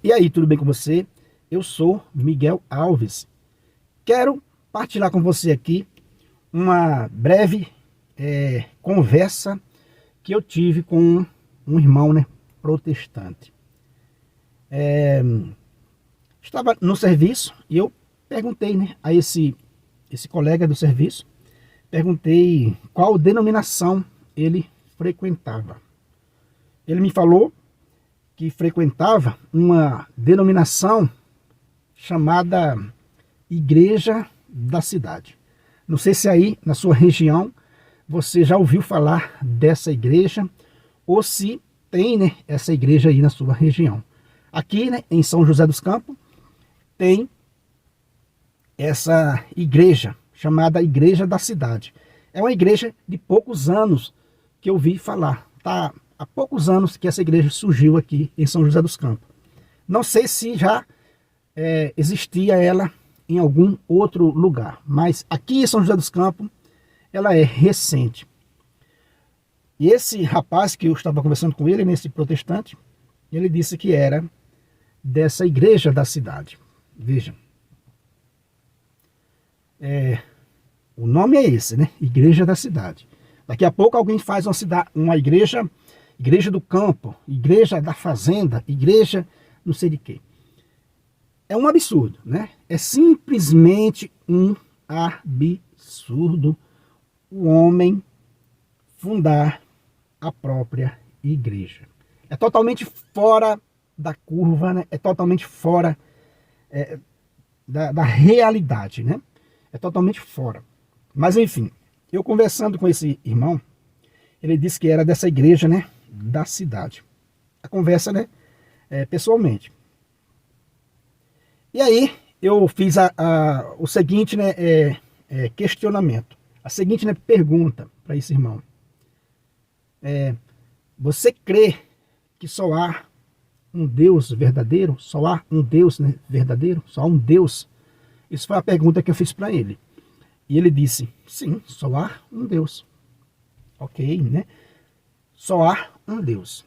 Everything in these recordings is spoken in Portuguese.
E aí, tudo bem com você? Eu sou Miguel Alves. Quero partilhar com você aqui uma breve conversa que eu tive com um irmão, protestante. Estava no serviço e eu perguntei, a esse colega do serviço, perguntei qual denominação ele frequentava. Ele me falou que frequentava uma denominação chamada Igreja da Cidade. Não sei se aí na sua região você já ouviu falar dessa igreja ou se tem essa igreja aí na sua região. Aqui em São José dos Campos tem essa igreja chamada Igreja da Cidade. É uma igreja de poucos anos que eu vi falar. Tá há poucos anos que essa igreja surgiu aqui em São José dos Campos. Não sei se já existia ela em algum outro lugar, mas aqui em São José dos Campos ela é recente. E esse rapaz que eu estava conversando com ele, nesse protestante, ele disse que era dessa igreja da cidade. Veja, o nome é esse, Igreja da Cidade. Daqui a pouco alguém faz uma igreja do campo, igreja da fazenda, igreja não sei de quê. É um absurdo, É simplesmente um absurdo o homem fundar a própria igreja. É totalmente fora da curva, É totalmente fora da realidade, É totalmente fora. Mas enfim, eu conversando com esse irmão, ele disse que era dessa igreja, da cidade. A conversa, pessoalmente. E aí eu fiz o seguinte, questionamento, a seguinte, pergunta para esse irmão. Você crê que só há um Deus verdadeiro? Só há um Deus verdadeiro? Só há um Deus? Isso foi a pergunta que eu fiz para ele. E ele disse, sim, só há um Deus. Ok, Só há um Deus.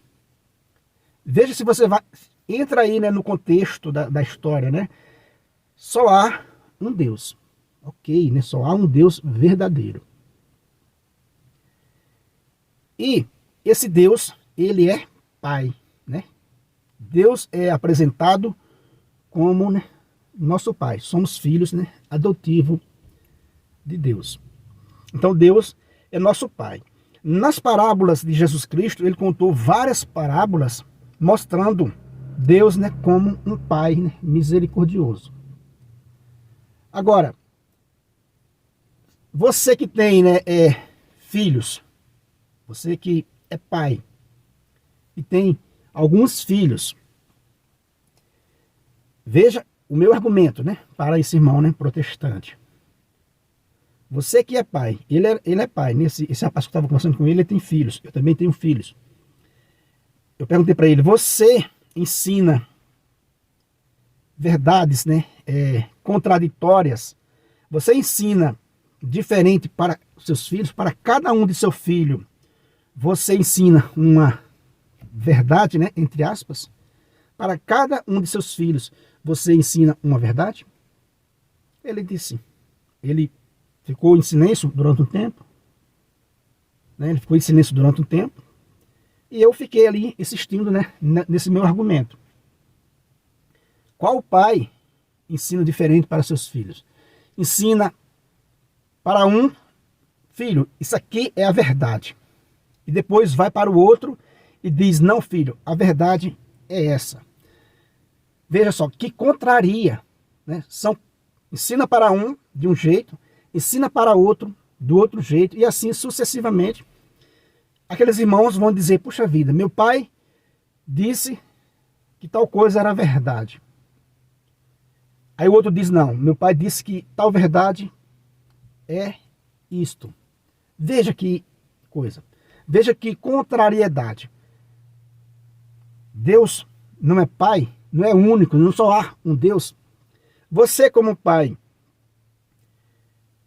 Veja se você vai... Entra aí, no contexto da história, Só há um Deus. Ok, Só há um Deus verdadeiro. E esse Deus, ele é Pai, Deus é apresentado como nosso Pai. Somos filhos, adotivos de Deus. Então Deus é nosso Pai. Nas parábolas de Jesus Cristo, ele contou várias parábolas mostrando Deus como um Pai misericordioso. Agora, você que tem filhos, você que é pai e tem alguns filhos, veja o meu argumento para esse irmão protestante. Você que é pai, ele é pai, esse rapaz que eu estava conversando com ele tem filhos, eu também tenho filhos. Eu perguntei para ele, você ensina verdades contraditórias? Você ensina diferente para seus filhos? Para cada um de seu filho, você ensina uma verdade, entre aspas? Para cada um de seus filhos, você ensina uma verdade? Ele disse, ele ficou em silêncio durante um tempo, ele ficou em silêncio durante um tempo, e eu fiquei ali insistindo, nesse meu argumento. Qual pai ensina diferente para seus filhos? Ensina para um filho, isso aqui é a verdade. E depois vai para o outro e diz, não filho, a verdade é essa. Veja só, que contraria, ensina para um de um jeito, ensina para outro do outro jeito, e assim sucessivamente. Aqueles irmãos vão dizer, puxa vida, meu pai disse que tal coisa era verdade. Aí o outro diz, não, meu pai disse que tal verdade é isto. Veja que coisa. Veja que contrariedade. Deus não é pai, não é único, não só há um Deus. Você como pai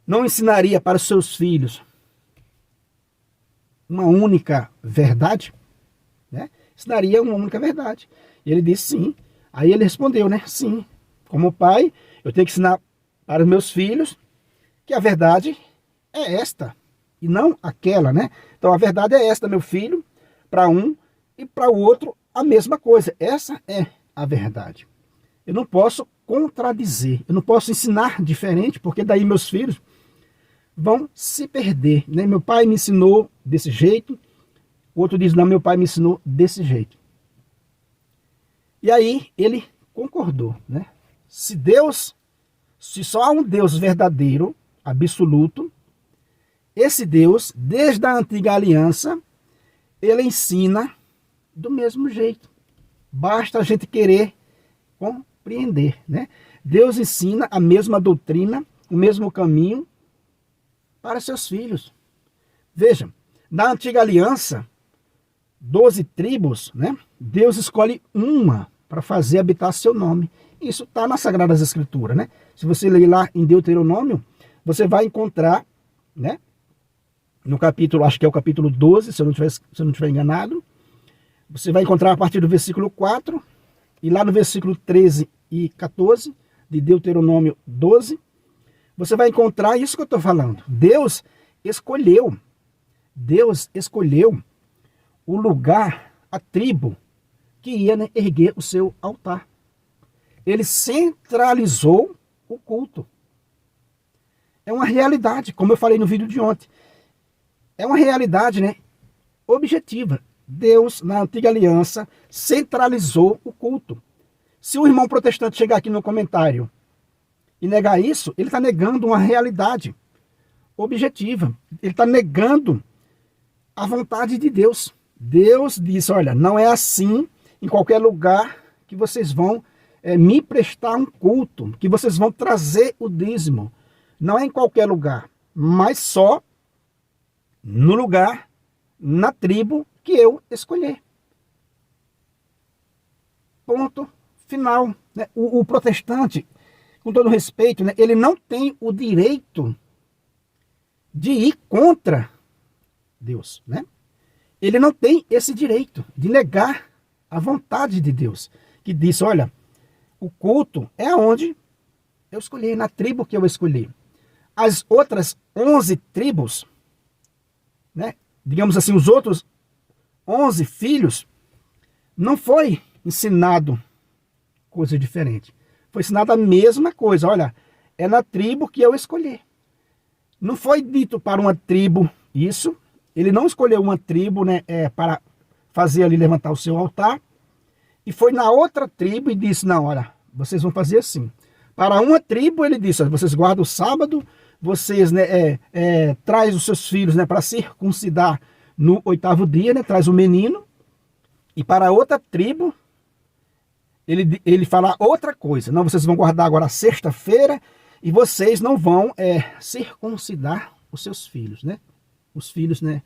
não ensinaria para os seus filhos uma única verdade? Ensinaria uma única verdade. E ele disse sim, Aí ele respondeu, né? Sim, como pai, eu tenho que ensinar para os meus filhos que a verdade é esta e não aquela, né? Então a verdade é esta, meu filho, para um e para o outro a mesma coisa. Essa é a verdade. Eu não posso contradizer, eu não posso ensinar diferente, porque daí meus filhos vão se perder, né? Meu pai me ensinou desse jeito, o outro diz, não, meu pai me ensinou desse jeito. E aí ele concordou, né? Se só há um Deus verdadeiro, absoluto, esse Deus, desde a antiga aliança, ele ensina do mesmo jeito. Basta a gente querer compreender, né? Deus ensina a mesma doutrina, o mesmo caminho para seus filhos. Veja, na antiga aliança, 12 tribos, né? Deus escolhe uma para fazer habitar seu nome. Isso está nas Sagradas Escrituras, né? Se você ler lá em Deuteronômio, você vai encontrar, né? No capítulo, acho que é o capítulo 12, se eu não estiver enganado, você vai encontrar a partir do versículo 4, e lá no versículo 13 e 14, de Deuteronômio 12, você vai encontrar isso que eu estou falando. Deus escolheu o lugar, a tribo, que ia, né, erguer o seu altar. Ele centralizou o culto. É uma realidade, como eu falei no vídeo de ontem. É uma realidade, né, objetiva. Deus, na antiga aliança, centralizou o culto. Se o irmão protestante chegar aqui no comentário e negar isso, ele está negando uma realidade objetiva. Ele está negando a vontade de Deus. Deus disse, olha, não é assim em qualquer lugar que vocês vão me prestar um culto, que vocês vão trazer o dízimo. Não é em qualquer lugar, mas só no lugar, na tribo que eu escolher. Ponto final. Né? O protestante, com todo respeito, né, ele não tem o direito de ir contra Deus, né? Ele não tem esse direito de negar a vontade de Deus, que disse, olha, o culto é onde eu escolhi, na tribo que eu escolhi. As outras 11 tribos, né, digamos assim, os outros 11 filhos, não foi ensinado coisa diferente. Foi ensinado a mesma coisa, olha, é na tribo que eu escolhi. Não foi dito para uma tribo isso. Ele não escolheu uma tribo, né, para fazer ali, levantar o seu altar. E foi na outra tribo e disse, não, olha, vocês vão fazer assim. Para uma tribo ele disse, olha, vocês guardam o sábado, vocês, né, traz os seus filhos, né, para circuncidar no 8º dia, né, traz o menino. E para outra tribo, ele fala outra coisa. Não, vocês vão guardar agora a sexta-feira e vocês não vão circuncidar os seus filhos, né? Os filhos, né,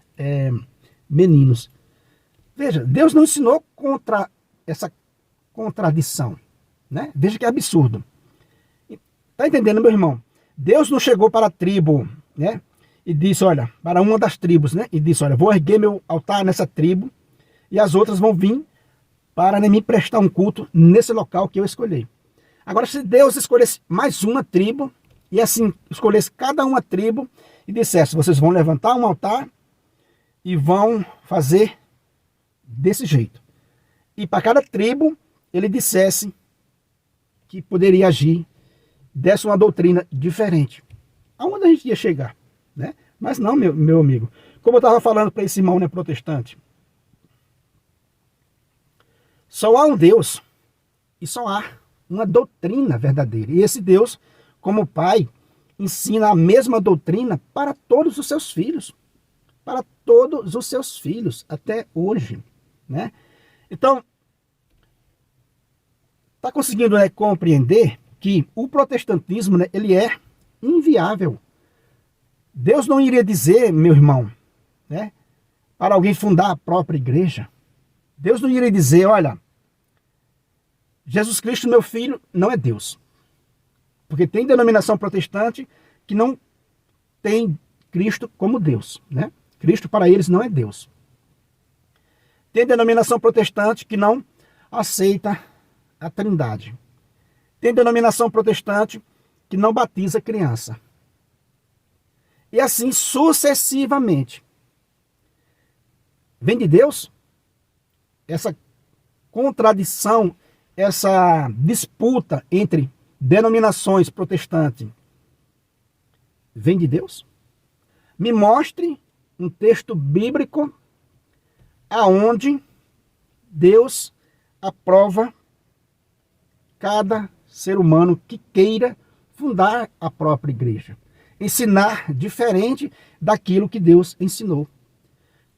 meninos. Veja, Deus não ensinou contra essa contradição, né? Veja que absurdo. Tá entendendo, meu irmão? Deus não chegou para a tribo, né, e disse, olha, para uma das tribos, né, e disse, olha, vou erguer meu altar nessa tribo e as outras vão vir para, né, me prestar um culto nesse local que eu escolhi. Agora, se Deus escolhesse mais uma tribo e assim escolhesse cada uma tribo e dissesse, vocês vão levantar um altar e vão fazer desse jeito. E para cada tribo, ele dissesse que poderia agir, desse uma doutrina diferente. Aonde a gente ia chegar, né? Mas não, meu amigo. Como eu estava falando para esse irmão, né, protestante, só há um Deus e só há uma doutrina verdadeira. E esse Deus, como Pai, ensina a mesma doutrina para todos os seus filhos. Para todos os seus filhos, até hoje, né? Então, está conseguindo, né, compreender que o protestantismo, né, ele é inviável. Deus não iria dizer, meu irmão, né, para alguém fundar a própria igreja. Deus não iria dizer, olha, Jesus Cristo, meu filho, não é Deus. Porque tem denominação protestante que não tem Cristo como Deus, né? Cristo para eles não é Deus. Tem denominação protestante que não aceita a Trindade. Tem denominação protestante que não batiza criança. E assim sucessivamente. Vem de Deus? Essa contradição, essa disputa entre denominações protestantes, vem de Deus? Me mostre um texto bíblico aonde Deus aprova cada ser humano que queira fundar a própria igreja. Ensinar diferente daquilo que Deus ensinou.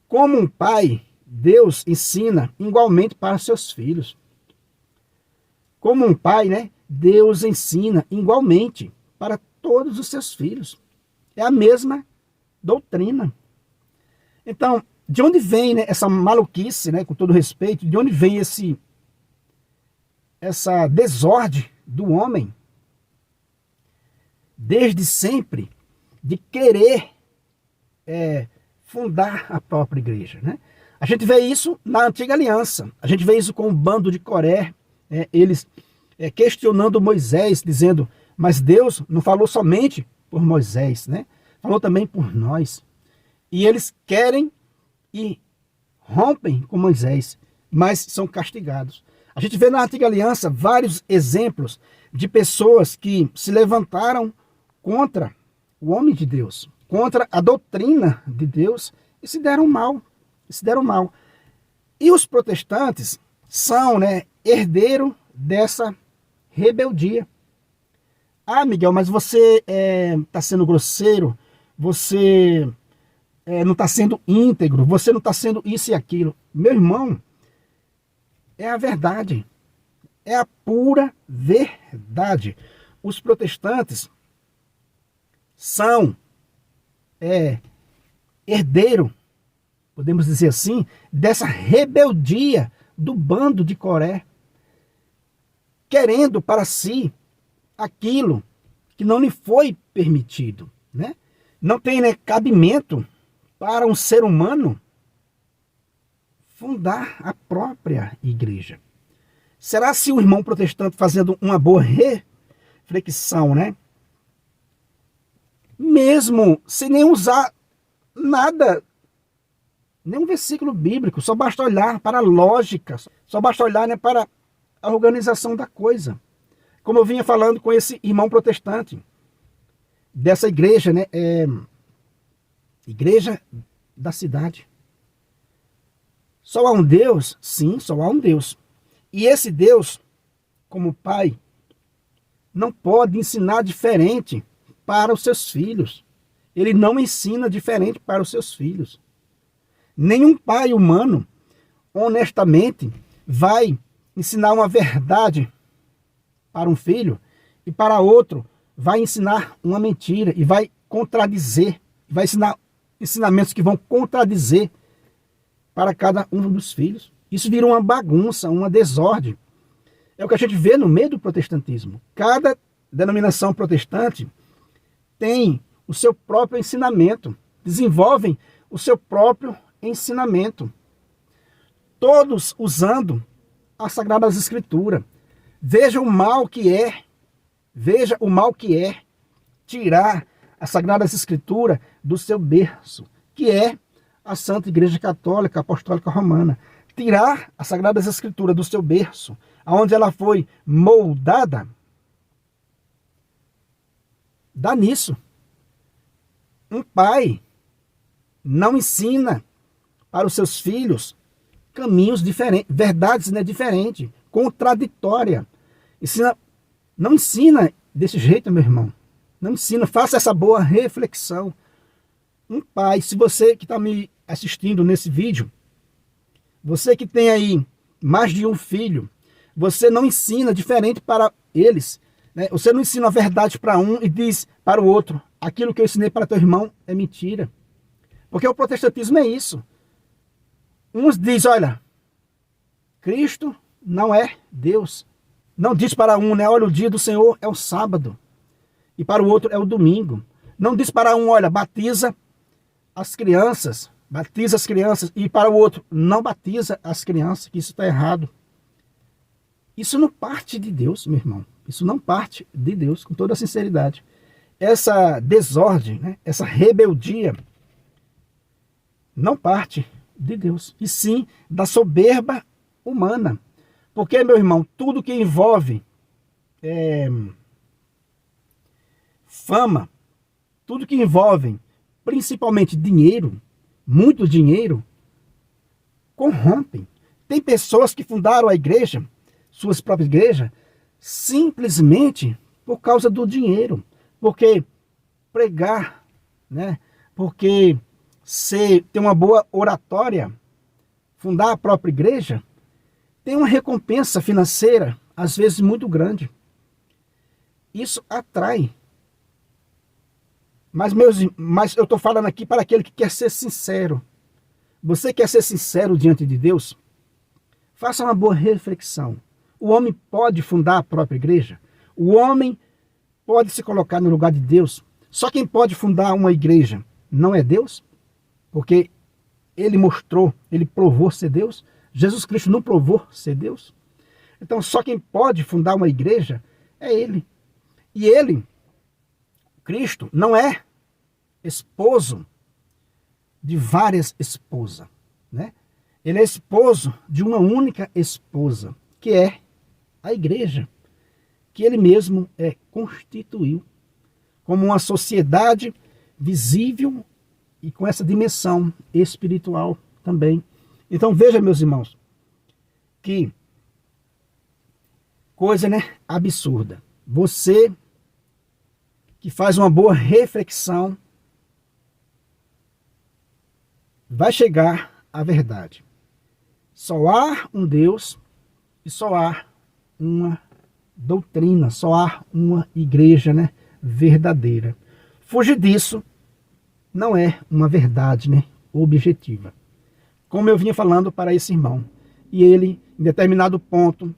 Como um pai, Deus ensina igualmente para seus filhos. Como um pai, né, Deus ensina igualmente para todos os seus filhos. É a mesma doutrina. Então, de onde vem, né, essa maluquice, né, com todo respeito, de onde vem essa desordem do homem, desde sempre, de querer fundar a própria igreja, né? A gente vê isso na antiga aliança, a gente vê isso com o bando de Coré, eles questionando Moisés, dizendo, mas Deus não falou somente por Moisés, né? Falou também por nós. E eles querem e rompem com Moisés, mas são castigados. A gente vê na antiga aliança vários exemplos de pessoas que se levantaram contra o homem de Deus, contra a doutrina de Deus e se deram mal. E os protestantes são, né, herdeiros dessa rebeldia. Ah, Miguel, mas você está sendo grosseiro, você não está sendo íntegro, você não está sendo isso e aquilo. Meu irmão, é a verdade, é a pura verdade. Os protestantes são herdeiros, podemos dizer assim, dessa rebeldia do bando de Coré, querendo para si aquilo que não lhe foi permitido, né? Não tem, né, cabimento para um ser humano fundar a própria igreja. Será se o irmão protestante, fazendo uma boa reflexão, né, mesmo sem nem usar nada, nenhum versículo bíblico, só basta olhar para a lógica, só basta olhar, né, para a organização da coisa. Como eu vinha falando com esse irmão protestante, dessa igreja, né, igreja da cidade. Só há um Deus? Sim, só há um Deus. E esse Deus, como pai, não pode ensinar diferente para os seus filhos. Ele não ensina diferente para os seus filhos. Nenhum pai humano, honestamente, vai ensinar uma verdade para um filho e para outro vai ensinar uma mentira e vai contradizer, vai ensinar ensinamentos que vão contradizer para cada um dos filhos. Isso vira uma bagunça, uma desordem. É o que a gente vê no meio do protestantismo. Cada denominação protestante tem o seu próprio ensinamento, desenvolvem o seu próprio ensinamento, todos usando as Sagradas Escrituras. Veja o mal que é tirar as Sagradas Escrituras do seu berço, que é a Santa Igreja Católica Apostólica Romana. Tirar as Sagradas Escrituras do seu berço, aonde ela foi moldada, dá nisso. Um pai não ensina para os seus filhos caminhos diferentes, verdades, né, diferentes, contraditórias. Não ensina desse jeito, meu irmão. Não ensina, faça essa boa reflexão. Um pai, se você que está me assistindo nesse vídeo, você que tem aí mais de um filho, você não ensina diferente para eles, né? Você não ensina a verdade para um e diz para o outro, aquilo que eu ensinei para teu irmão é mentira. Porque o protestantismo é isso. Uns dizem, olha, Cristo não é Deus. Não diz para um, né, olha, o dia do Senhor é o sábado. E para o outro é o domingo. Não diz para um, olha, batiza as crianças. E para o outro, não batiza as crianças, que isso está errado. Isso não parte de Deus, meu irmão. Isso não parte de Deus, com toda a sinceridade. Essa desordem, né? Essa rebeldia não parte de Deus, e sim da soberba humana. Porque, meu irmão, tudo que envolve fama, tudo que envolve principalmente dinheiro, muito dinheiro, corrompem. Tem pessoas que fundaram a igreja, suas próprias igrejas, simplesmente por causa do dinheiro. Porque pregar, né? Porque ter uma boa oratória, fundar a própria igreja, tem uma recompensa financeira, às vezes muito grande. Isso atrai. Mas eu estou falando aqui para aquele que quer ser sincero. Você quer ser sincero diante de Deus? Faça uma boa reflexão. O homem pode fundar a própria igreja? O homem pode se colocar no lugar de Deus? Só quem pode fundar uma igreja não é Deus? Porque ele mostrou, ele provou ser Deus? Jesus Cristo não provou ser Deus? Então só quem pode fundar uma igreja é ele. E ele, Cristo, não é esposo de várias esposas, né? Ele é esposo de uma única esposa, que é a igreja, que ele mesmo constituiu como uma sociedade visível e com essa dimensão espiritual também. Então veja, meus irmãos, que coisa, né, absurda. Você que faz uma boa reflexão vai chegar à verdade. Só há um Deus e só há uma doutrina, só há uma igreja, né, verdadeira. Fugir disso não é uma verdade, né, objetiva. Como eu vinha falando para esse irmão. E ele, em determinado ponto,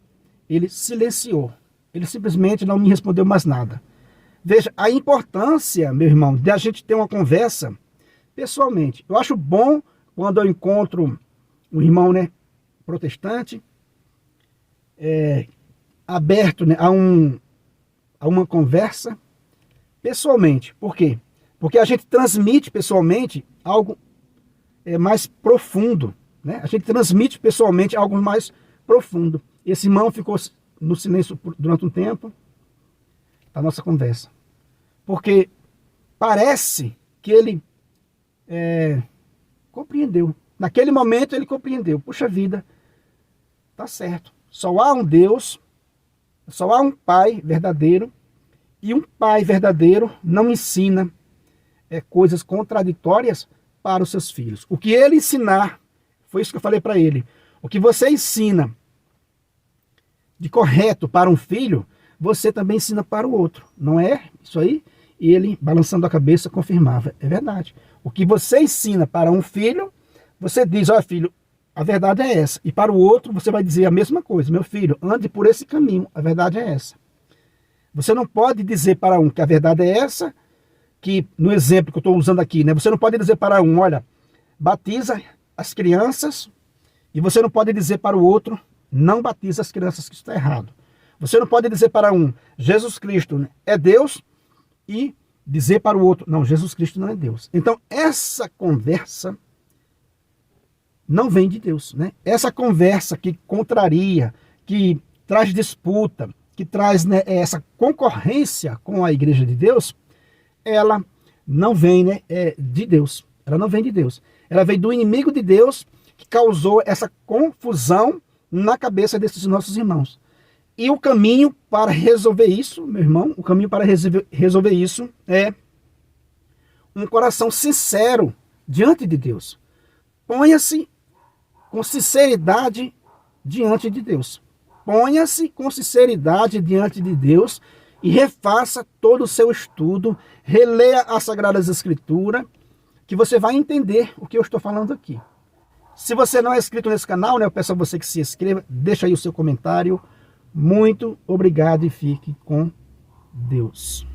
ele silenciou. Ele simplesmente não me respondeu mais nada. Veja, a importância, meu irmão, de a gente ter uma conversa pessoalmente. Eu acho bom quando eu encontro um irmão, né, protestante, aberto, né, a uma conversa pessoalmente. Por quê? Porque a gente transmite pessoalmente algo mais profundo, né? A gente transmite pessoalmente algo mais profundo. Esse irmão ficou no silêncio durante um tempo da nossa conversa. Porque parece que ele compreendeu. Naquele momento ele compreendeu. Puxa vida, tá certo. Só há um Deus, só há um Pai verdadeiro, e um Pai verdadeiro não ensina coisas contraditórias para os seus filhos. O que ele ensinar, foi isso que eu falei para ele, o que você ensina de correto para um filho, você também ensina para o outro. Não é isso aí? E ele, balançando a cabeça, confirmava. É verdade. O que você ensina para um filho, você diz, olha filho, a verdade é essa. E para o outro, você vai dizer a mesma coisa. Meu filho, ande por esse caminho, a verdade é essa. Você não pode dizer para um que a verdade é essa, que no exemplo que eu estou usando aqui, né? Você não pode dizer para um, olha, batiza as crianças, e você não pode dizer para o outro, não batiza as crianças, que isso está errado. Você não pode dizer para um, Jesus Cristo é Deus, e dizer para o outro, não, Jesus Cristo não é Deus. Então, essa conversa não vem de Deus, né? Essa conversa que contraria, que traz disputa, que traz, né, essa concorrência com a igreja de Deus, ela não vem, né, de Deus. Ela não vem de Deus. Ela vem do inimigo de Deus, que causou essa confusão na cabeça desses nossos irmãos. E o caminho para resolver isso, meu irmão, o caminho para resolver isso é um coração sincero diante de Deus. Ponha-se com sinceridade diante de Deus. Ponha-se com sinceridade diante de Deus e refaça todo o seu estudo, releia as Sagradas Escrituras, que você vai entender o que eu estou falando aqui. Se você não é inscrito nesse canal, né, eu peço a você que se inscreva, deixa aí o seu comentário. Muito obrigado e fique com Deus.